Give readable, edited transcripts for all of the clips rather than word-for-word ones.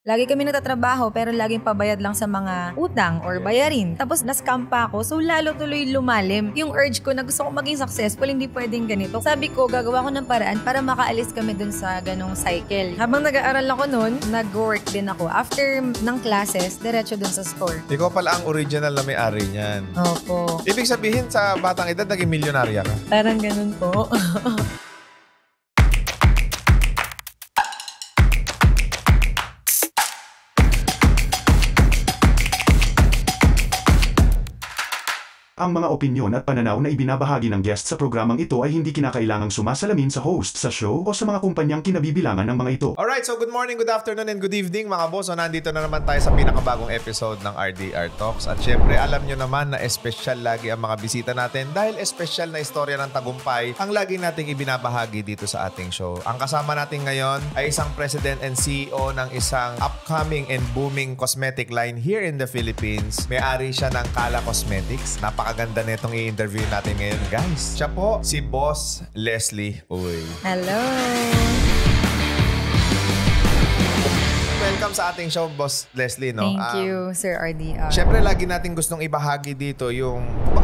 Lagi kami nagtatrabaho pero laging pabayad lang sa mga utang or bayarin. Tapos na-scam pa ako, so lalo tuloy lumalim. Yung urge ko na gusto ko maging successful, hindi pwedeng ganito. Sabi ko, gagawa ko ng paraan para makaalis kami dun sa ganong cycle. Habang nag-aaral ako noon, nag-work din ako. After ng classes, diretso dun sa store. Ikaw pala ang original na may-ari niyan. Opo. Ibig sabihin sa batang edad, naging milyonarya ka? Parang ganun po. Ang mga opinyon at pananaw na ibinabahagi ng guest sa programang ito ay hindi kinakailangang sumasalamin sa host sa show o sa mga kumpanyang kinabibilangan ng mga ito. Alright, so good morning, good afternoon, and good evening mga boss. So nandito na naman tayo sa pinakabagong episode ng RDR Talks. At syempre, alam nyo naman na espesyal lagi ang mga bisita natin dahil espesyal na istorya ng tagumpay ang lagi nating ibinabahagi dito sa ating show. Ang kasama natin ngayon ay isang president and CEO ng isang upcoming and booming cosmetic line here in the Philippines. May-ari siya ng Kala Cosmetics. Napakaganda na itong i-interview natin ngayon, guys. Siya po, si Boss Leslie Uy. Hello! Welcome sa ating show, Boss Leslie, no? Thank you, Sir RDR. Siyempre, lagi natin gustong ibahagi dito yung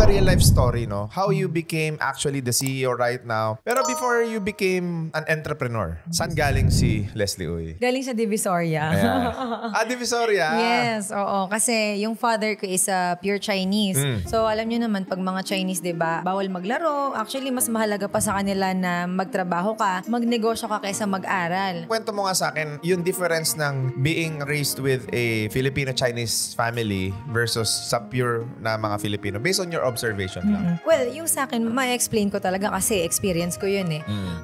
real life story, no? How you became actually the CEO right now. Pero before you became an entrepreneur, saan galing si Leslie Uy? Galing sa Divisoria. Divisoria? Yes, oo. Kasi yung father ko is pure Chinese. So, alam nyo naman, pag mga Chinese, diba, bawal maglaro. Actually, mas mahalaga pa sa kanila na magtrabaho ka, magnegosyo ka kaysa mag-aral. Kwento mo nga sa akin, yung difference ng being raised with a Filipino-Chinese family versus sa pure na mga Filipino, based on your observation lang. Well, yung sa akin, ma-explain ko talaga kasi experience ko yun eh.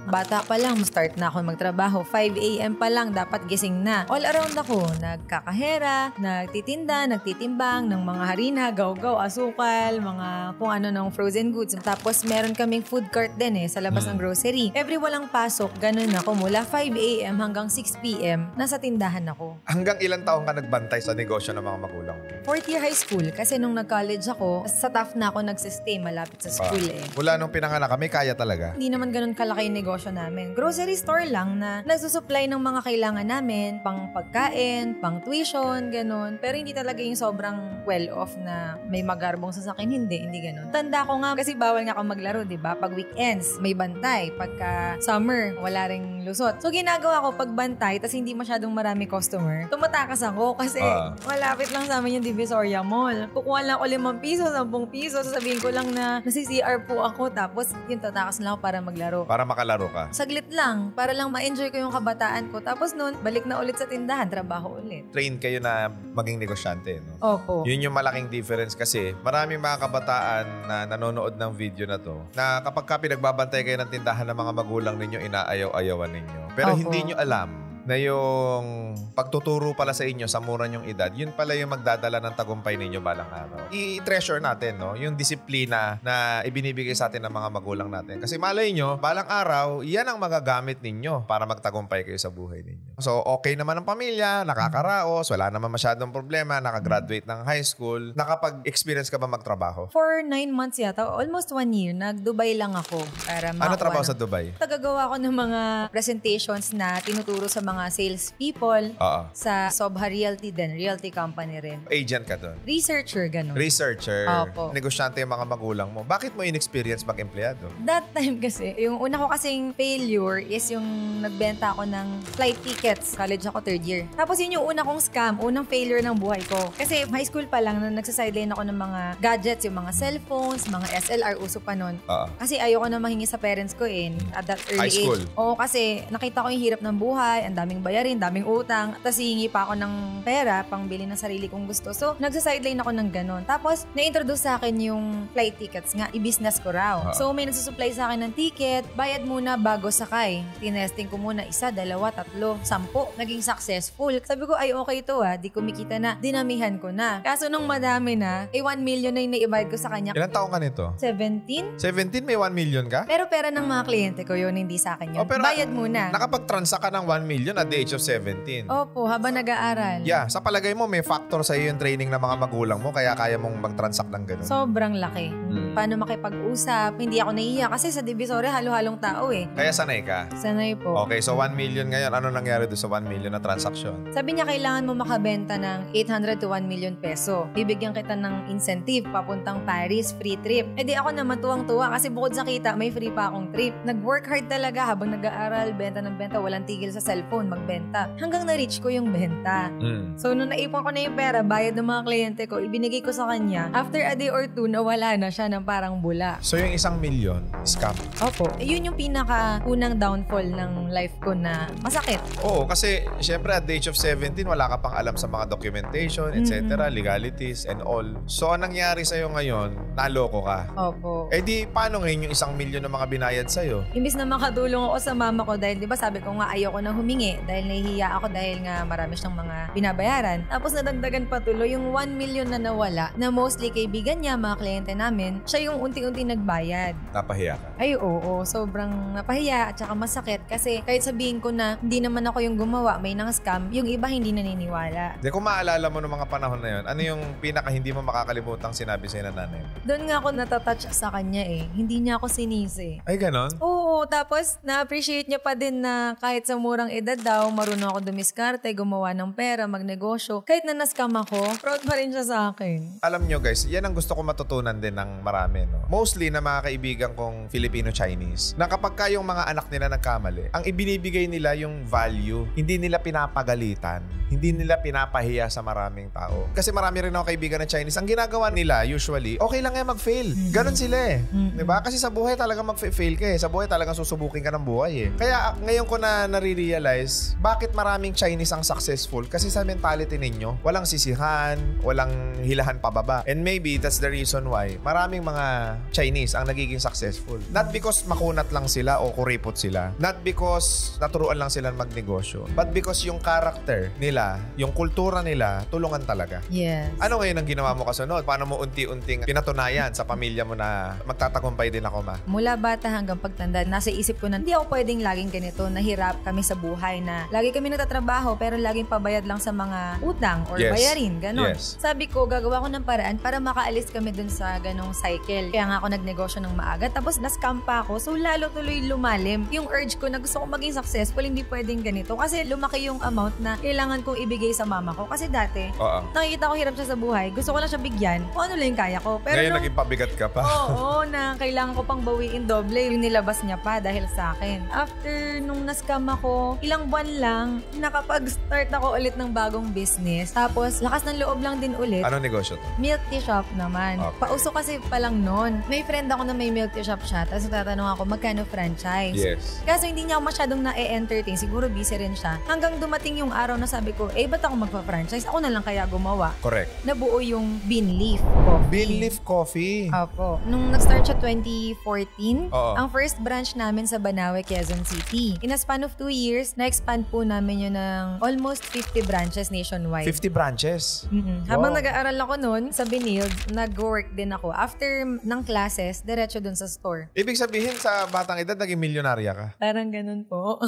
Bata pa lang, start na ako magtrabaho. 5 a.m. pa lang, dapat gising na. All around ako, nagkakahera, nagtitinda, nagtitimbang ng mga harina, gaw-gaw, asukal, mga kung ano ng frozen goods. Tapos meron kaming food cart din eh, sa labas ng grocery. Every walang pasok, ganun ako. Mula 5 a.m. hanggang 6 p.m., nasa tindahan ako. Hanggang ilang taong ka nagbantay sa negosyo ng mga magulang mo? Fourth year high school. Kasi nung nag-college ako, sa TAF na ako nagsistay malapit sa school eh. Mula nung pinanganak kami, kaya talaga? Hindi naman ganun kalaki yung negosyo namin. Grocery store lang na nagsusupply ng mga kailangan namin, pang pagkain, pang tuition, ganun. Pero hindi talaga yung sobrang well-off na may magarbong sasakin. Hindi ganun. Tanda ko nga, kasi bawal nga ako maglaro, diba? Pag weekends, may bantay. Pagka summer, wala ring lusot. So ginagawa ko pag bantay, tas hindi masyadong marami customer, tumatakas ako kasi malapit lang sa amin yung Divisoria Mall. Kukuha lang ako 5 piso, 10 piso, sasabihin ko lang na nasi-CR po ako, tapos yung tatakas lang ako para maglaro. Para makalaro ka? Saglit lang, para lang ma-enjoy ko yung kabataan ko. Tapos nun, balik na ulit sa tindahan, trabaho ulit. Train kayo na maging negosyante, no? Opo. Yun yung malaking difference kasi maraming mga kabataan na nanonood ng video na to na kapag ka pinagbabantay kayo ng tindahan ng mga magulang ninyo, inaayaw-ayawan ninyo. Pero Opo. hindi nyo alam na yung pagtuturo pala sa inyo sa mura nyong edad, yun pala yung magdadala ng tagumpay ninyo balang araw. I-treasure natin, no? Yung disiplina na ibinibigay sa atin ng mga magulang natin. Kasi malay nyo, balang araw, yan ang magagamit ninyo para magtagumpay kayo sa buhay ninyo. So, okay naman ang pamilya, nakakaraos, wala naman masyadong problema, nakagraduate ng high school. Nakapag-experience ka ba magtrabaho? For 9 months yata, almost 1 year, nag-Dubai lang ako. Para Ano trabaho sa Dubai? Tagagawa ko ng mga presentations na tinuturo sa mga sales people sa Sobha Realty din, realty company rin. Agent ka doon? Researcher, ganun. Researcher. Opo. Negosyante yung mga magulang mo. Bakit mo in-experience mag-empleyado? That time kasi, yung una ko kasing failure is yung nagbenta ako ng flight tickets. College ako 3rd year. Tapos yun yung una kong scam, unang failure ng buhay ko. Kasi high school pa lang, nagsasideline ako ng mga gadgets, yung mga cellphones, mga SLR, uso pa nun. Kasi ayoko na mahingi sa parents ko at that early high school. age. Oo, kasi nakita ko yung hirap ng buhay, ang daming bayarin, daming utang, tapos hihingi pa ako ng pera pang bili ng sarili kong gusto. So, nagsasideline ako ng ganun. Tapos, na-introduce sa akin yung flight tickets nga, i-business ko raw. So, may nagsusupply sa akin ng ticket, bayad muna bago sakay. Tinesting ko muna 1, 2, 3, 10. Naging successful. Sabi ko, ay okay to di kumikita na. Dinamihan ko na. Kaso nung madami na, 1 million na yung naibayad ko sa kanya. Ilang taong ka nito? 17? 17? May 1 million ka? Pero pera ng mga kliyente ko yun, hindi sa akin yun. Pero bayad muna. Nakapag-transact ka ng 1 million at the age of 17. Opo, habang nag-aaral. Yeah, sa palagay mo, may factor sa iyo yung training ng mga magulang mo kaya kaya mong mag-transact ng ganun? Sobrang laki. paano makipag-usap. Hindi ako nahihiya kasi sa Divisoria halo-halong tao eh. Kaya sanay ka? Sanay po. Okay, so 1 million ngayon. Ano nangyari doon sa 1 million na transaction? Sabi niya kailangan mo makabenta ng 800 to 1 million peso. Bibigyan kita ng incentive papuntang Paris, free trip. Eh di ako naman tuwang-tuwa kasi bukod sa kita, may free pa akong trip. Nag-work hard talaga habang nag-aaral, benta ng benta, walang tigil sa cellphone, magbenta. Hanggang na-reach ko yung benta. So nung naipon ko na yung pera, bayad ng mga kliyente ko, ibinigay ko sa kanya. After a day or two, nawala na siya ng parang bula. So yung 1 million, scam? Opo. Yun yung pinaka-unang downfall ng life ko na masakit. Oo, kasi syempre at the age of 17, wala ka pang alam sa mga documentation, etc., legalities, and all. So, ang nangyari sa'yo ngayon, naloko ka. Opo. Eh di, paano ngayon yung 1 million na mga binayad sa'yo? Imbis na makatulong ako sa mama ko dahil, di ba sabi ko nga ayoko na humingi dahil nahihiya ako dahil nga marami siyang mga binabayaran. Tapos nadagdagan pa tuloy yung 1 million na nawala na mostly kaibigan niya, mga kliyente namin, siya yung unti-unti nagbayad. Napahiya ka? Ay, oo. Sobrang napahiya at saka masakit kasi kahit sabihin ko na hindi naman ako yung gumawa, may nang-scam, yung iba hindi naniniwala. Di, kung maalala mo ng mga panahon na yun, ano yung pinaka hindi mo makakalimutang sinabi sa'yo ng nanay? Doon nga ako natatouch sa kanya eh. Hindi niya ako sinisi. Ay, ganon? Oo, tapos na-appreciate niya pa din na kahit sa murang edad daw, marunong ako dumiskarte, gumawa ng pera, magnegosyo. Kahit na na-scam ako, proud pa rin siya sa akin. Alam nyo guys, yan ang gusto ko matutunan din ng marami. No? Mostly na mga kaibigan kong Filipino-Chinese, na kapag kayong mga anak nila nagkamali, ang ibinibigay nila yung value, hindi nila pinapagalitan, hindi nila pinapahiya sa maraming tao. Kasi marami rin ako kaibigan ng Chinese, ang ginagawa nila usually, okay lang yan mag-fail. Ganon sila eh. Diba? Kasi sa buhay talagang mag-fail ka eh. Sa buhay talagang susubukin ka ng buhay eh. Kaya ngayon ko na nare-realize, bakit maraming Chinese ang successful? Kasi sa mentality ninyo, walang sisihan, walang hilahan pababa. And maybe that's the reason why maraming mga Chinese ang nagiging successful. Not because makunat lang sila o kuripot sila. Not because naturuan lang sila magnegosyo. But because yung character nila, yung kultura nila, tulungan talaga. Yes. Ano ngayon ang ginawa mo kasunod? Paano mo unti-unting pinatunayan sa pamilya mo na magtatagumpay din ako, ma? Mula bata hanggang pagtanda, nasa isip ko na hindi ako pwedeng laging ganito, nahirap kami sa buhay na lagi kami nagtatrabaho pero laging pabayad lang sa mga utang or bayarin, ganon. Yes. Sabi ko, gagawa ko ng paraan para makaalis kami dun sa ganong cycle. Kaya nga ako nagnegosyo ng maaga, tapos na-scam pa ako, so lalo tuloy lumalim. Yung urge ko na gusto ko maging successful, hindi pwedeng ganito. Kasi lumaki yung amount na kailangan kong ibigay sa mama ko. Kasi dati, nakikita ko hirap siya sa buhay, gusto ko lang siya bigyan, kung ano lang yung kaya ko. Pero ngayon naging pabigat ka pa. Oo, na kailangan ko pang bawiin doble yung nilabas niya pa dahil sa akin. After nung na-scam ako, ilang buwan lang, nakapag-start ako ulit ng bagong business. Tapos, lakas ng loob lang din ulit. Ano negosyo to? Milk tea shop naman. Okay. Pauso kasi pa lang noon. May friend ako na may milk tea shop siya. Tapos natatanong ako, magkano franchise? Yes. Kaso hindi niya ako masyadong na-entertain. Siguro busy rin siya. Hanggang dumating yung araw na sabi ko, ba't ako magpa-franchise? Ako na lang kaya gumawa. Correct. Nabuo yung Bean Leaf Coffee. Bean Leaf Coffee. Opo. Nung nag-start siya 2014, Oo. ang first branch namin sa Banawe, Quezon City. In a span of 2 years, na-expand po namin yun ng almost 50 branches nationwide. 50 branches. Habang nag-aaral ako noon sa Binild, nag-work din ako. After ng classes, diretso dun sa store. Ibig sabihin sa batang edad, naging milyonarya ka. Parang ganun po.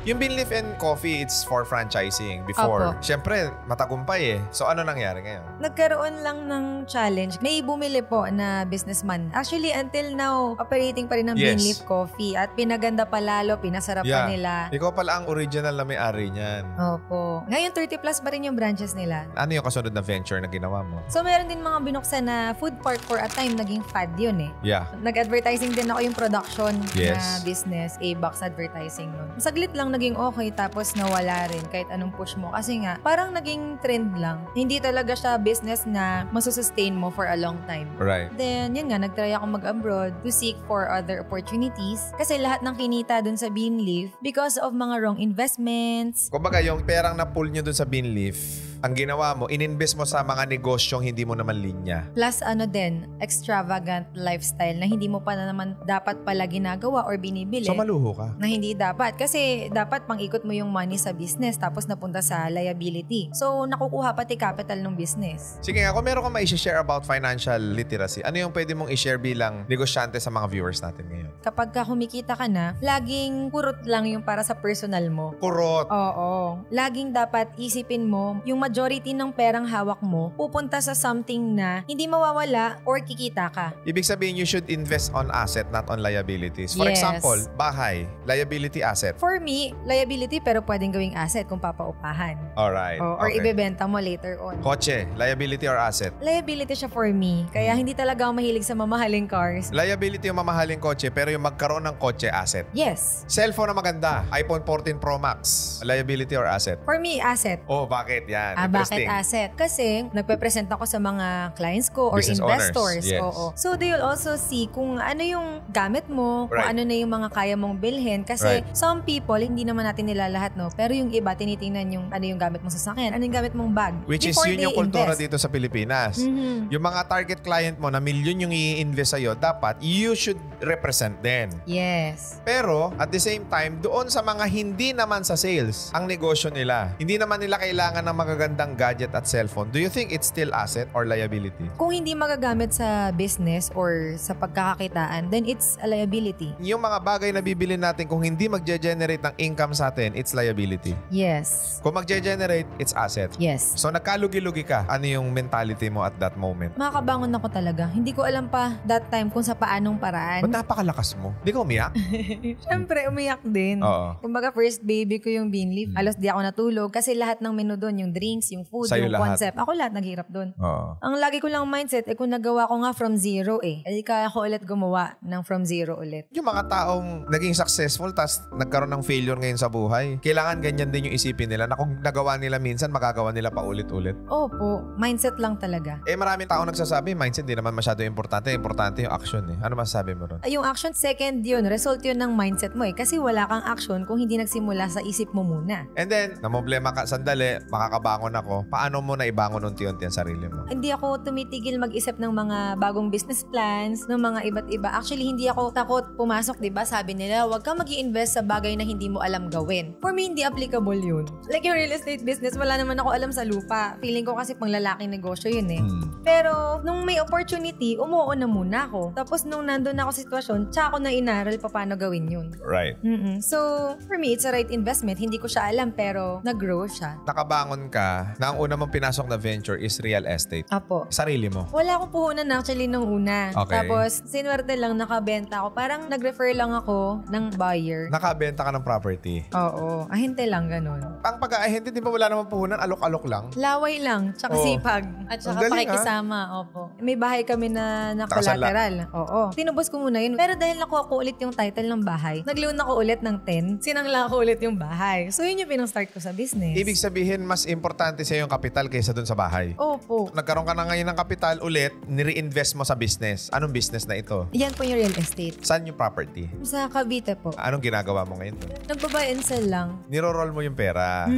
Yung Bean Leaf and Coffee, it's for franchising before. Apo. Siyempre, matagumpay eh. So, ano nangyari ngayon? Nagkaroon lang ng challenge. May bumili po na businessman. Actually, until now, operating pa rin ng Bean Leaf Coffee. At pinaganda pa lalo, pinasarap pa nila. Ikaw pala ang original na may-ari niyan. Opo. Ngayon, 30 plus pa rin yung branches nila. Ano yung kasunod na venture na ginawa mo? So, meron din mga binuksan na food park for a time. Naging fad yun eh. Yeah. Nag-advertising din ako yung production Yes. na business, A-Box advertising nun. Saglit lang naging okay, tapos nawala rin kahit anong push mo. Kasi nga, parang naging trend lang. Hindi talaga siya business na masusustain mo for a long time. Right. Then, yun nga, nag-try ako mag-abroad to seek for other opportunities. Kasi lahat ng kinita dun sa Bean Leaf because of mga wrong investments. Kumbaga, yung perang na-pull nyo dun sa Bean Leaf, ang ginawa mo, ininvest mo sa mga negosyong hindi mo naman linya. Plus ano din, extravagant lifestyle na hindi mo pa na naman dapat pala ginagawa or binibili. So, maluho ka. Na hindi dapat. Kasi dapat pang-ikot mo yung money sa business tapos napunta sa liability. So, nakukuha pati capital ng business. Sige nga, kung meron kang ma-share about financial literacy, ano yung pwede mong i-share bilang negosyante sa mga viewers natin ngayon? Kapag ka kumikita ka na, laging kurot lang yung para sa personal mo. Kurot. Oo. Laging dapat isipin mo yung majority ng perang hawak mo pupunta sa something na hindi mawawala or kikita ka. Ibig sabihin, you should invest on asset, not on liabilities. For Yes. example, bahay, liability asset. For me, liability pero pwedeng gawing asset kung papaupahan. Alright. Or okay. ibebenta mo later on. Kotse, liability or asset? Liability siya for me. Kaya hindi talaga ako mahilig sa mamahaling cars. Liability yung mamahaling kotse, pero yung magkaroon ng kotse, asset. Yes. Cellphone na maganda, iPhone 14 Pro Max, liability or asset? For me, asset. Oh, bakit? Yan. Bakit Interesting. asset? Kasi nagpe-present ako sa mga clients ko or Business investors. owners, yes. Oo. So they will also see kung ano yung gamit mo, kung Right. ano na yung mga kaya mong bilhin. Kasi some people, hindi naman natin nilalahat, no? Pero yung iba, tinitingnan yung ano yung gamit mong sasakyan, ano yung gamit mong bag. Which is before yun they yung kultura invest. dito sa Pilipinas. Mhm. Yung mga target client mo na milyon yung i-invest sa'yo, dapat you should represent them. Yes. Pero, at the same time, doon sa mga hindi naman sa sales, ang negosyo nila, hindi naman nila kailangan ng magagandang gadget at cellphone. Do you think it's still asset or liability? Kung hindi magagamit sa business or sa pagkakakitaan, then it's a liability. Yung mga bagay na bibili natin, kung hindi magge-generate ng income sa atin, it's liability. Yes. Kung magge-generate, it's asset. Yes. So, nagkalugi-lugi ka. Ano yung mentality mo at that moment? Makakabangon ako talaga. Hindi ko alam pa that time kung sa paanong paraan. Ba't napakalakas mo? Di ka umiyak? Siyempre, umiyak din. Oo. Kumbaga, first baby ko yung Beanleaf. Halos di ako natulog kasi lahat ng menu doon, yung drinks, yung food, Sa'yo yung lahat. concept. Ako lahat naghirap doon. Oo. Ang lagi ko lang mindset, kung nagawa ko nga from zero kaya ko ulit gumawa ng from zero ulit. Yung mga taong naging successful tas nagkaroon ng failure ngayon sa buhay, kailangan ganyan din yung isipin nila na kung nagawa nila minsan, magagawa nila pa ulit-ulit. Opo, mindset lang talaga. Maraming tao nagsasabi, mindset di naman masyado importante. Importante yung action Ano masasabi mo ron? Yung action, second yun. Result yun ng mindset mo Kasi wala kang action kung hindi nagsimula sa isip mo muna. And then, namoblema ka, sandali, makakabangon ako. Paano mo na ibangon unti-unti ang sarili mo? Hindi ako tumitigil mag-isip ng mga bagong business plans, ng mga iba't iba. Actually, hindi ako takot pumasok, di ba? Sabi nila, huwag kang mag-i-invest sa bagay na hindi mo alam gawin. For me, hindi applicable yun. Like yung real estate business, wala naman ako alam sa lupa. Feeling ko kasi pang lalaking negosyo yun Pero, nung may opportunity, umuo na muna ako. Tapos, nung nandun ako sa sitwasyon, tsaka ako na inaral pa paano gawin yun. Right. So, for me, it's a right investment. Hindi ko siya alam, pero nag-grow siya. Nakabangon ka na ang una mong pinasok na venture is real estate. Apo. Sarili mo. Wala akong puhunan actually nung una. Okay. Tapos, sinwerte lang, nakabenta ako. Parang nag-refer lang ako ng buyer. Nakabenta ka ng property. Oo. Ahente lang, ganun. Ang pag-aahente, di ba wala namang puhunan? Alok-alok lang? Laway lang, tsaka Oo. sipag. At Ang tsaka galing, pakikisama. Opo. May bahay kami na Nakasanla. collateral. Oo. Tinubos ko muna yun. Pero dahil nakuha ko ulit yung title ng bahay, nag-loan ako ulit ng 10, sinangla ko ulit yung bahay. So, yun yung pinang-start ko sa business. Ibig sabihin, mas importante sa'yo yung kapital kaysa dun sa bahay. Opo. Nagkaroon ka na ngayon ng kapital ulit, nire-invest mo sa business. Anong business na ito? Yan po yung real estate. Saan yung property? Sa Cavite po. Anong ginagawa mo ngayon? Nagbabuy and sell lang. Niro-roll mo yung pera.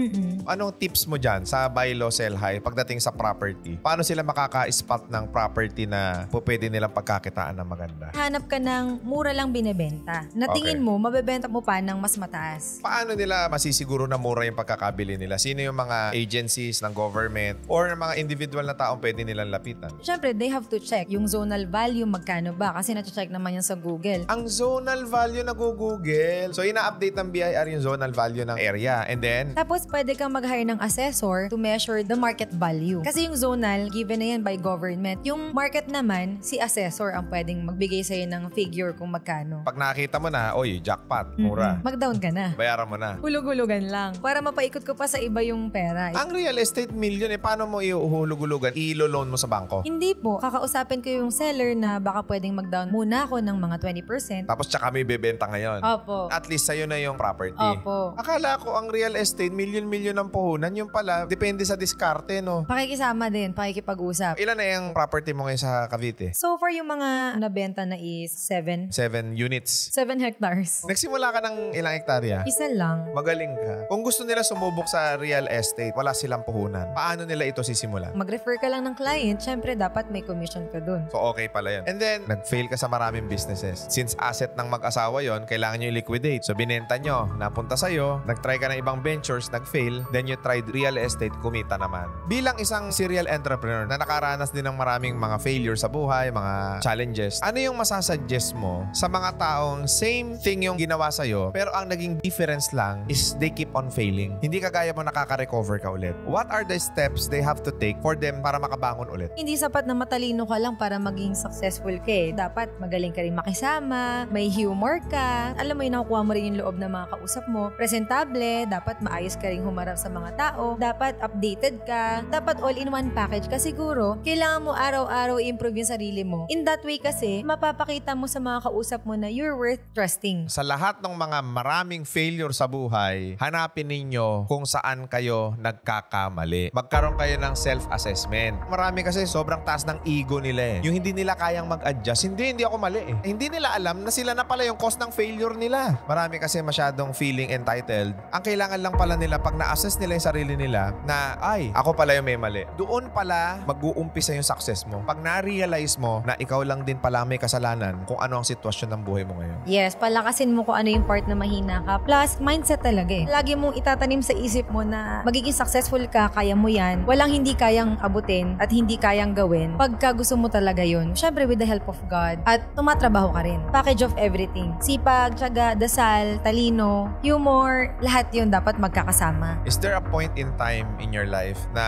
Anong tips mo dyan sa buy low, sell high pagdating sa property? Paano sila makaka-spot ng property na pwede nilang pagkakitaan ng maganda? Hanap ka ng mura lang binebenta. Natingin Okay. mo, mabebenta mo pa ng mas mataas. Paano nila masisiguro na mura yung pagkakabili nila? Sino yung mga agencies ng government or mga individual na taong pwede nilang lapitan? Siyempre, they have to check yung zonal value, magkano ba? Kasi na-check naman yan sa Google. Ang zonal value na Google. So, ina-update ng BIR yung zonal value ng area. And then, Tapos, pwede kang mag-hire ng assessor to measure the market value. Kasi yung zonal, given na yan by government. Yung market naman, si assessor ang pwedeng magbigay sa'yo ng figure kung magkano. pag nakita mo na, oy, jackpot, mura. Mag-down ka na. Bayaran mo na. Hulug-hulugan lang. Para mapaikot ko pa sa iba yung pera. Ang real estate million, paano mo iuhulug-hulugan? I-loan mo sa bangko? Hindi po. Kakausapin ko yung seller na baka pwedeng mag-down muna ako ng mga 20%. Tapos tsaka may bebenta ngayon. Opo. At least sa'yo na yung property. Opo. Akala ko ang real estate, million-million ang puhunan. Yung pala, depende sa diskarte, no? Pakikisama din, pakikipag-usap. Ilan na yung property mo ngayon sa Cavite? So far, yung mga nabenta na is 7 7 units. hectares. Nagsimula ka ng ilang hektarya? Isa lang. Magaling ka. Kung gusto nila sumubok sa real estate, wala silang puhunan. Paano nila ito sisimulan? Mag-refer ka lang ng client, syempre dapat may commission ka dun. So, okay pala yun. And then, nag-fail ka sa maraming businesses. Since asset ng mag-asawa yon, kailangan nyo i-liquidate. So, binenta nyo, napunta sa'yo, nag-try ka ng ibang ventures, nag-fail, then you tried real estate, kumita naman. Bilang isang serial entrepreneur na nakaranas din ng maraming mga failure sa buhay, mga challenges, ano yung masasuggest mo sa mga taong same thing yung ginawa sa'yo, pero ang naging difference lang is they keep on failing. Hindi kagaya mo nakaka-recover ka ulit. what are the steps they have to take for them para makabangon ulit? Hindi sapat na matalino ka lang para maging successful ka eh. Dapat magaling ka rin makisama, may humor ka, alam mo yun, nakukuha mo rin yung loob ng mga kausap mo, presentable, dapat maayos ka rin humarap sa mga tao, dapat updated ka, dapat all-in-one package ka. Siguro, kailangan mo araw-araw i-improve yung sarili mo. In that way kasi, mapapakita mo sa mga kausap mo na you're worth trusting. Sa lahat ng mga maraming failure sa buhay, hanapin ninyo kung saan kayo nagkakamali. Magkaroon kayo ng self-assessment. Marami kasi sobrang taas ng ego nila eh. Yung hindi nila kayang mag-adjust, hindi ako mali eh. Hindi nila alam na sila na pala yung cause ng failure nila. Marami kasi masyadong feeling entitled. Ang kailangan lang pala nila pag na-assess nila yung sarili nila na, ay, ako pala yung may mali. Doon pala mag-uumpisa yung success mo. Pag na-realize mo na ikaw lang din pala may kasalanan kung ano ang sitwasyon ng buhay mo ngayon. Yes, palakasin mo kung ano yung part na mahina ka. Plus, mindset talaga eh. Lagi mong itatanim sa isip mo na magiging successful ka, kaya mo yan. Walang hindi kayang abutin at hindi kayang gawin pagka gusto mo talaga yun. Syempre with the help of God. At tumatrabaho ka rin. Package of everything. Sipag, tiyaga, dasal, talino, humor, lahat yun dapat magkakasama. Is there a point in time in your life na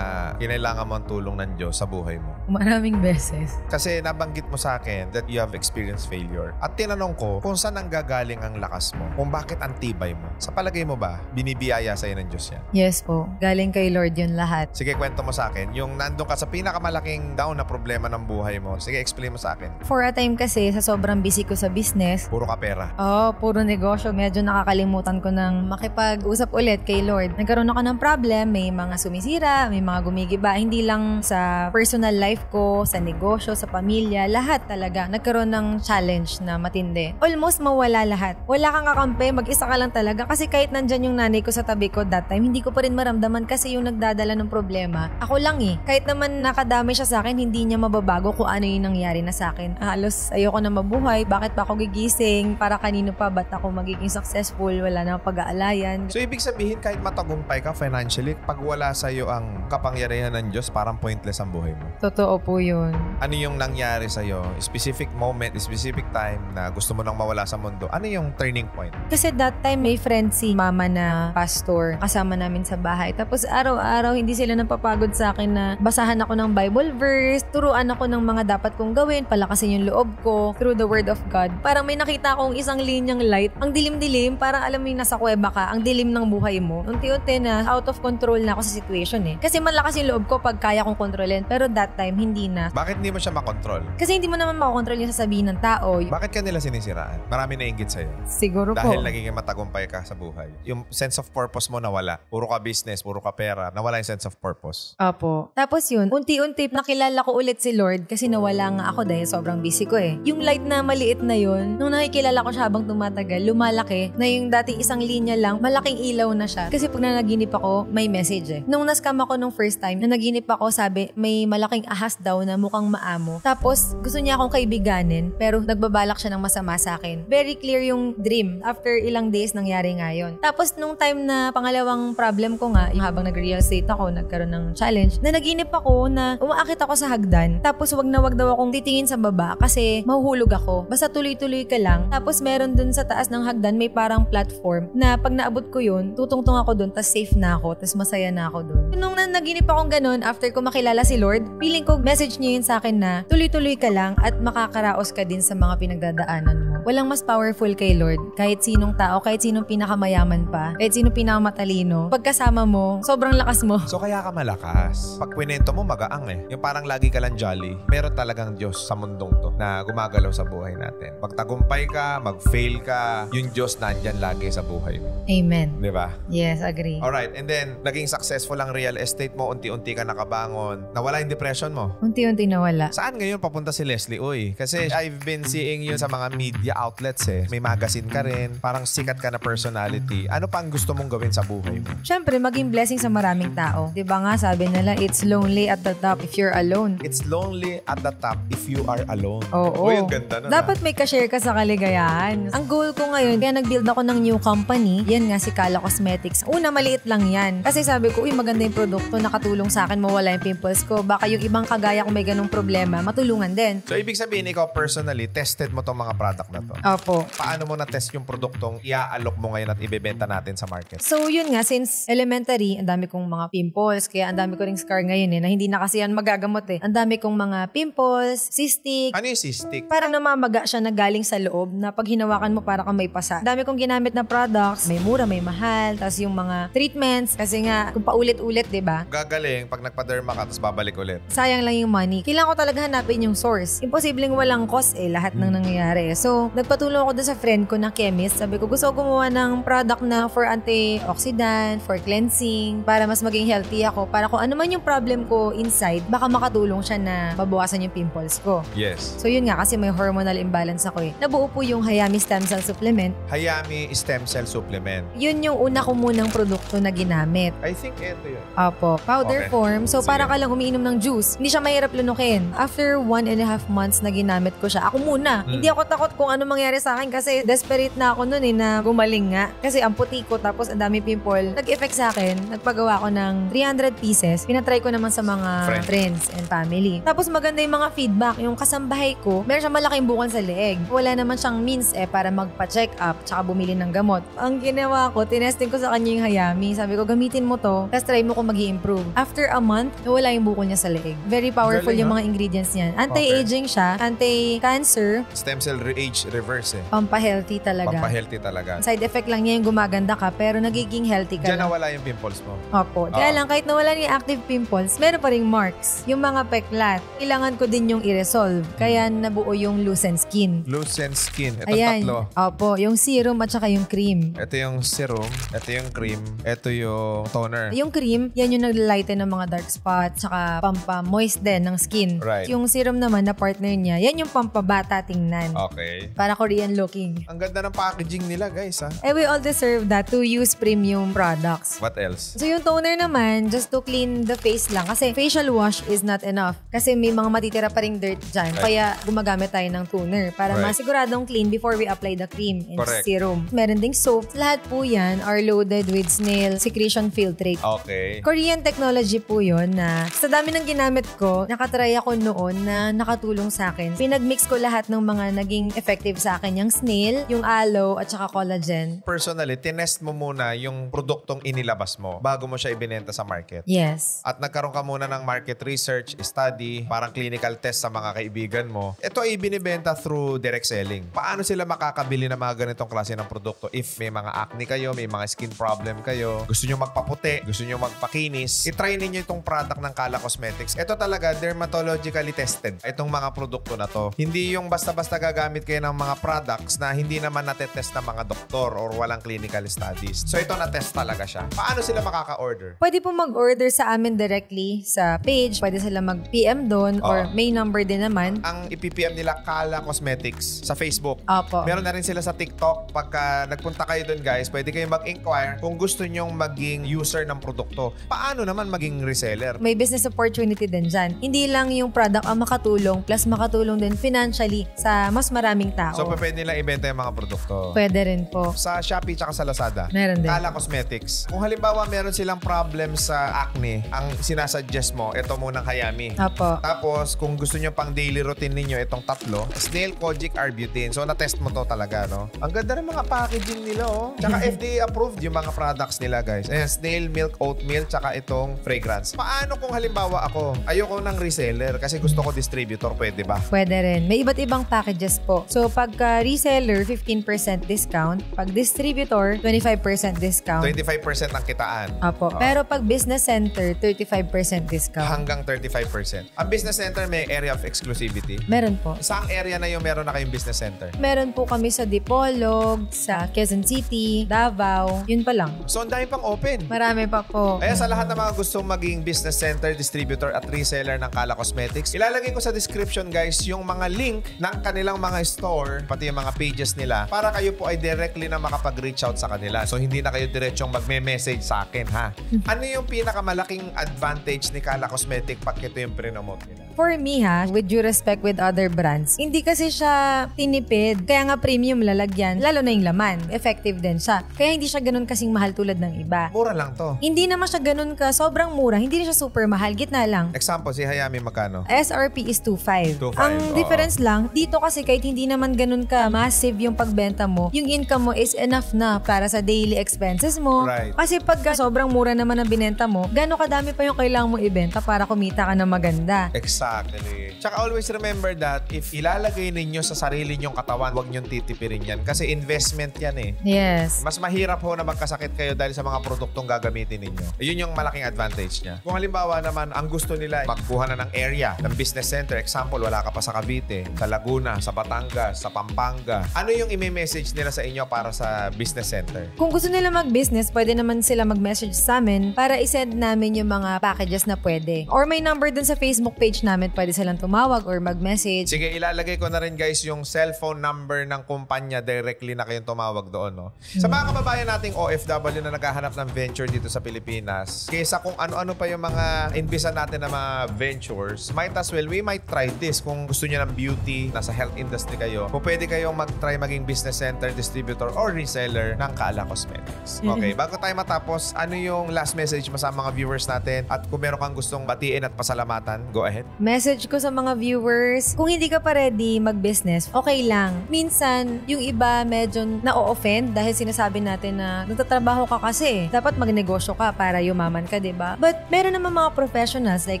kinailangan mo ang tulong ng Diyos sa buhay mo? Maraming beses. Kasi nabanggit mo sa akin that you have experienced failure. At tinanong ko kung saan nanggagaling ang lakas mo? Kung bakit ang tibay mo? Sa palagay mo ba, binibiyaya sa'yo ng Diyos yan? Yes po. Galing kay Lord yun lahat. Sige, kwento mo sa akin. Yung nandun ka sa pinakamalaking down na problema ng buhay mo. Sige, explain mo sa akin. For a time kasi, sa sobrang busy ko sa business, Puro ka pera. puro negosyo. Medyo nakakalimutan ko ng makipag-usap ulit kay Lord. Nagkaroon ako ng problem, may mga sumisira, may mga gumigiba. Hindi lang sa personal life ko, sa negosyo, sa pamilya, lahat talaga. Nagkaroon ng challenge na matindi. Almost mawala lahat. Wala kang kakampi, mag-isa ka lang talaga. Kasi kahit nandyan yung nanay ko sa tabi ko that time, hindi ko pa rin maramdaman kasi yung nagdadala ng problema. Ako lang eh. Kahit naman nakadami siya sa akin, hindi niya mababago kung ano yung nangyari na sa akin. Halos ayoko na mabuhay. Bakit pa ako gigising? Para kanino pa? Ba't ako magiging successful? Wala na pag-aalayan. So, ibig sabihin, kahit matagumpay ka financially, pag wala sa'yo ang kapangyarihan ng Diyos, parang pointless ang buhay mo. Totoo po yun. Ano yung nangyari sa'yo? Specific moment, specific time na gusto mo nang mawala sa mundo. Ano yung turning point? Kasi that time may friend si mama na pastor kasama namin sa bahay. Tapos araw-araw hindi sila napapagod sa akin na basahan ako ng Bible verse, turuan ako ng mga dapat kong gawin, palakasin yung loob ko through the Word of God. Parang may nakita akong isang linyang light. Ang dilim-dilim, parang alam mo yung nasa kuweba ka, ang dilim ng buhay mo. Unti-unti na out of control na ako sa situation eh. Kasi malakas yung loob ko pag kaya kong kontrolin. Pero that time, hindi na. Bakit hindi mo siya makontrol? Kasi hindi mo naman makokontrol yung sasabihin ng tao. Bakit ka nila sinisiraan? Marami na inggit sa'yo. Siguro Dahil po. naging matagumpay ka sa buhay. Yung sense of purpose mo nawala. Puro ka business, puro ka pera. Nawala yung sense of purpose. Opo. Tapos yun, unti-unti nakilala ko ulit si Lord kasi nawala nga ako dahil sobrang busy ko eh. Yung light na maliit na yun, nung nakikilala ko siya habang tumatagal, lumalaki na yung dating isang linya lang, malaking ilaw na siya. Kasi pag nanaginip ako, may message eh. Nung nascam ako nung first time, nanaginip ako, sabi, may malaking ahas daw na mukhang maamo. Tapos, gusto niya akong kaibiganin, pero nagbabalak siya ng masama sa akin. Very clear yung dream. After ilang days, nangyari nga yun. Tapos, nung time na pangalawang problem ko nga, yung habang nag-real estate ako, nagkaroon ng challenge, na naginip ako na umaakit ako sa hagdan. Tapos, wag na wag daw akong titingin sa baba kasi mahuhulog ako. Basta tuloy-tuloy ka lang. Tapos, meron dun sa taas ng hagdan, may parang platform na pag naabot ko yun, tutungtong ako dun, tas safe na ako, tas masaya na ako dun. Nung naginip akong ganun, after ko makilala si Lord, feeling ko message niya yun sa akin na tuloy-tuloy ka lang at makakaraos ka din sa mga pinagdadaanan mo. Walang mas powerful kay Lord. Kahit sinong tao, kahit sinong pinakamayaman pa, kahit sinong pinakamatalino, pagkasama mo, sobrang lakas mo. So kaya ka malakas. Pag kwento mo, magaang eh. Yung parang lagi ka lang jolly. Meron talagang Diyos sa mundong to na gumagalaw sa buhay natin. Magtagumpay ka, mag-fail ka, yung Diyos nandyan lagi sa buhay mo. Amen. Di ba? Yes, agree. Alright, and then, naging successful ang real estate mo, unti-unti ka nakabangon. Nawala yung depression mo. Unti-unti nawala. Saan ngayon papunta si Leslie? Uy, kasi I've been seeing you sa mga media outlets eh. May magazine ka rin, parang sikat ka na personality. Ano pa ang gusto mong gawin sa buhay mo? Siyempre, maging blessing sa maraming tao. Diba nga, sabi nila, it's lonely at the top if you're alone. It's lonely at the top if you are alone. Oo. Uy, ang ganda nun. Dapat may ka-share ka sa kaligayahan. Ang goal ko ngayon, kaya nag-build ako ng new company, yan nga si Kala Cosmetics. Una, maliit lang yan. Kasi sabi ko, uy, maganda yung produkto, nakatulong sa akin, mawala yung pimples ko. Baka yung ibang kagaya kung may ganung problema, matulungan din. So, ibig sabihin, ikaw personally, tested mo tong mga product na na to. Opo. Paano mo na-test yung produktong i-aalok mo ngayon at ibebenta natin sa market? So, yun nga, since elementary, ang dami kong mga pimples, kaya ang dami ko ring scar ngayon na hindi na kasi yan magagamot Ang dami kong mga pimples, cystic. Ano yung cystic? Parang namamaga siya na galing sa loob na pag hinawakan mo para kang may pasa. Dami kong ginamit na products, may mura, may mahal, tapos yung mga treatments, kasi nga, kung paulit-ulit, diba? Gagaling pag nagpa-derma ka tapos babalik ulit. Sayang lang yung money. Kailangan ko talaga hanapin yung source. Imposibleng walang cause lahat ng nangyayari. So, nagpatulong ako dun sa friend ko na chemist. Sabi ko, gusto ko gumawa ng product na for antioxidant, for cleansing, para mas maging healthy ako. Para kung ano man yung problem ko inside, baka makatulong siya na mabawasan yung pimples ko. Yes. So, yun nga, kasi may hormonal imbalance ako Nabuo po yung Hayami Stem Cell Supplement. Hayami Stem Cell Supplement. Yun yung una ko munang produkto na ginamit. I think ito yun. Opo. Powder form. So, Sige. para ka lang umiinom ng juice. Hindi siya mahirap lunukin. After 1.5 months na ginamit ko siya, ako muna. Hindi ako takot kung ano mangyari sa akin kasi desperate na ako nun na gumaling nga. Kasi ang puti ko tapos ang dami pimple. Nag-effect sa akin. Nagpagawa ko ng 300 pieces. Pinatry ko naman sa mga friends and family. Tapos maganda yung mga feedback. Yung kasambahay ko, meron siyang malaking bukol sa leeg. Wala naman siyang means para magpa-check up tsaka bumili ng gamot. Ang ginawa ko, tinesting ko sa kanya yung Hayami. Sabi ko, gamitin mo to. Tapos try mo kung mag-i-improve. After a month, nawala yung bukol niya sa leeg. Very powerful Galing, yung mga ingredients niyan. Anti-aging siya, anti-cancer, Stem cell age reverse pampahealthy talaga. Pampahealthy talaga. Side effect lang niya yung gumaganda ka, pero nagiging healthy ka Diyan lang. nawala yung pimples mo. Opo. Kaya lang, kahit nawala yung active pimples, meron pa ring marks. Yung mga peklat, kailangan ko din yung i-resolve. Kaya nabuo yung Lucent Skin. Lucent Skin. Ito Ayan. tatlo. Opo. Yung serum at saka yung cream. Ito yung serum. Ito yung cream. Ito yung toner. Yung cream, yan yung naglilighten ng mga dark spots, saka pampa-moist din ng skin. Right. Yung serum naman na partner niya, yan yung pampabata tingnan. Okay. Para Korean looking. Ang ganda ng packaging nila, guys, ha? We all deserve that to use premium products. What else? So yung toner naman, just to clean the face lang. Kasi facial wash is not enough. Kasi may mga matitira pa ring dirt dyan. Right. Kaya gumagamit tayo ng toner para Right. masiguradong clean before we apply the cream and Correct. serum. Meron ding soap. Lahat po yan are loaded with snail secretion filtrate. Okay. Korean technology po yun na sa dami ng ginamit ko, nakatry ako noon na nakatulong sa akin. Pinagmix ko lahat ng mga naging effective sa akin. Yung snail, yung aloe, at saka collagen. Personally, tinest mo muna yung produktong inilabas mo bago mo siya ibinenta sa market. Yes. At nagkaroon ka muna ng market research, study, parang clinical test sa mga kaibigan mo. Ito ay binibenta through direct selling. Paano sila makakabili ng mga ganitong klase ng produkto if may mga acne kayo, may mga skin problem kayo, gusto nyo magpaputi, gusto nyo magpakinis, itry ninyo itong product ng Kala Cosmetics. Ito talaga dermatologically tested. Itong mga produkto na to. Hindi yung basta-basta gagamit kayo ng mga products na hindi naman natetest ng mga doktor or walang clinical studies. So ito na-test talaga siya. Paano sila makaka-order? Pwede po mag-order sa amin directly sa page. Pwede sila mag-PM doon or may number din naman. Ang ipipm nila Kala Cosmetics sa Facebook. Opo. Meron na rin sila sa TikTok. Pagka nagpunta kayo doon, guys, pwede kayong mag-inquire kung gusto nyong maging user ng produkto. Paano naman maging reseller? May business opportunity din dyan. Hindi lang yung product ang makatulong, plus makatulong din financially sa mas maraming tao. So, pwede nilang ibenta yung mga produkto. Pwede rin po. Sa Shopee tsaka sa Lazada. Meron din. Kala Cosmetics. Kung halimbawa meron silang problem sa acne, ang sinasuggest mo, ito munang Hayami. Opo. Tapos, kung gusto nyo pang daily routine ninyo, itong tatlo, Snail Kojic Arbutin. So, na-test mo to talaga, no? Ang ganda ng mga packaging nila, oh. Tsaka FDA approved yung mga products nila, guys. Ayan, Snail Milk Oatmeal, tsaka itong fragrance. Paano kung halimbawa ako, ayoko ng reseller kasi gusto ko distributor, pwede ba? Pwede rin. May iba't ibang packages po. So, pagka reseller, 15% discount. Pag distributor, 25% discount. 25% ang kitaan. Opo. Pero pag business center, 35% discount. Hanggang 35%. Ang business center may area of exclusivity. Meron po. Saang area na yung meron na kayong business center? Meron po kami sa Dipolog, sa Quezon City, Davao. Yun pa lang. So, ang dami pang open. Marami pa po. Kaya sa lahat ng mga gustong maging business center, distributor at reseller ng Kala Cosmetics, ilalagay ko sa description, guys, yung mga link ng kanilang mga store, pati yung mga pages nila, para kayo po ay directly na makapag-reach out sa kanila. So, hindi na kayo diretsong magme-message sa akin, ha? Ano yung pinakamalaking advantage ni Kala Cosmetic pag ito yung pre-promote nila? for me with due respect with other brands, hindi kasi siya tinipid. Kaya nga premium lalagyan, lalo na yung laman. Effective din siya. Kaya hindi siya ganun kasing mahal tulad ng iba. Mura lang to. Hindi naman siya ganun ka, sobrang mura. Hindi rin siya super mahal, gitna lang. Example, si Hayami magkano? SRP is 2.5. 2.5, Ang oo. difference lang, dito kasi kahit hindi naman ganun ka massive yung pagbenta mo, yung income mo is enough na para sa daily expenses mo. Right. Kasi pagka sobrang mura naman ang binenta mo, gano'ng kadami pa yung kailangan mo ibenta para kumita ka na maganda. Exactly. Tsaka always remember that if ilalagay ninyo sa sarili nyong katawan, huwag nyong titipirin yan. Kasi investment yan eh. Yes. Mas mahirap ho na magkasakit kayo dahil sa mga produktong gagamitin ninyo. Yun yung malaking advantage niya. Kung halimbawa naman, ang gusto nila magkuha na ng area, ng business center. Example, wala ka pa sa Cavite, sa Laguna, sa Batangas, sa Pampanga. Ano yung i-message nila sa inyo para sa business center? Kung gusto nila mag-business, pwede naman sila mag-message sa amin para isend namin yung mga packages na pwede. Or may number dun sa Facebook page namin, pwede silang tumawag or mag-message. Sige, ilalagay ko na rin guys yung cellphone number ng kumpanya directly na kayong tumawag doon. No? Sa mga kababayan nating OFW na naghahanap ng venture dito sa Pilipinas, kaysa kung ano-ano pa yung mga invisan natin na mga ventures, might as well, we might try this. Kung gusto niyo ng beauty, nasa health industry kayo, kung pwede kayong mag-try maging business center, distributor, or reseller ng Kala Cosmetics. Okay, bago tayo matapos, ano yung last message mo sa mga viewers natin? At kung meron kang gustong batiin at pasalamatan, go ahead. Message ko sa mga viewers, kung hindi ka pa ready mag-business, okay lang. Minsan, yung iba medyo na-offend dahil sinasabi natin na nagtatrabaho ka kasi. Dapat magnegosyo ka para yumaman ka, diba? But meron naman mga professionals like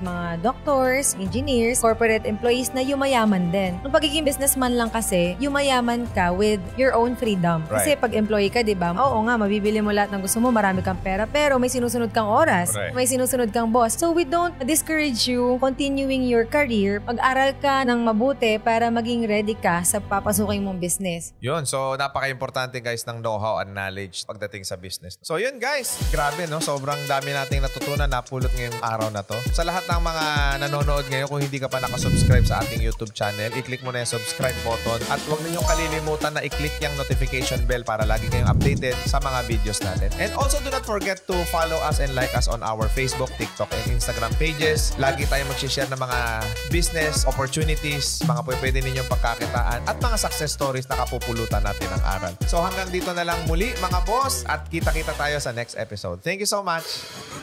mga doctors, engineers, corporate employees na yumayaman din. Ang pagiging businessman lang kasi, yumayaman ka with your own freedom. Kasi pag employee ka, diba? Oo nga, mabibili mo lahat ng gusto mo, marami kang pera, pero may sinusunod kang oras, may sinusunod kang boss. So we don't discourage you continuing your career. Pag-aral ka ng mabuti para maging ready ka sa papasukin mong business. Yun, so napaka-importante guys ng know-how and knowledge pagdating sa business. So yun guys, grabe no, sobrang dami nating natutunan, napulot ngayong araw na to. Sa lahat ng mga nanonood ngayon, kung hindi ka pa nakasubscribe sa ating YouTube channel, i-click mo na yung subscribe button at huwag ninyong kalilimutan na i-click yung notification bell para lagi kayong updated sa mga videos natin. And also do not forget to follow us and like us on our Facebook, TikTok, and Instagram pages. Lagi tayong mag-share ng mga business opportunities, mga pwede ninyong pagkakitaan at mga success stories na kapupulutan natin ng aral. So hanggang dito na lang muli mga boss at kita-kita tayo sa next episode. Thank you so much!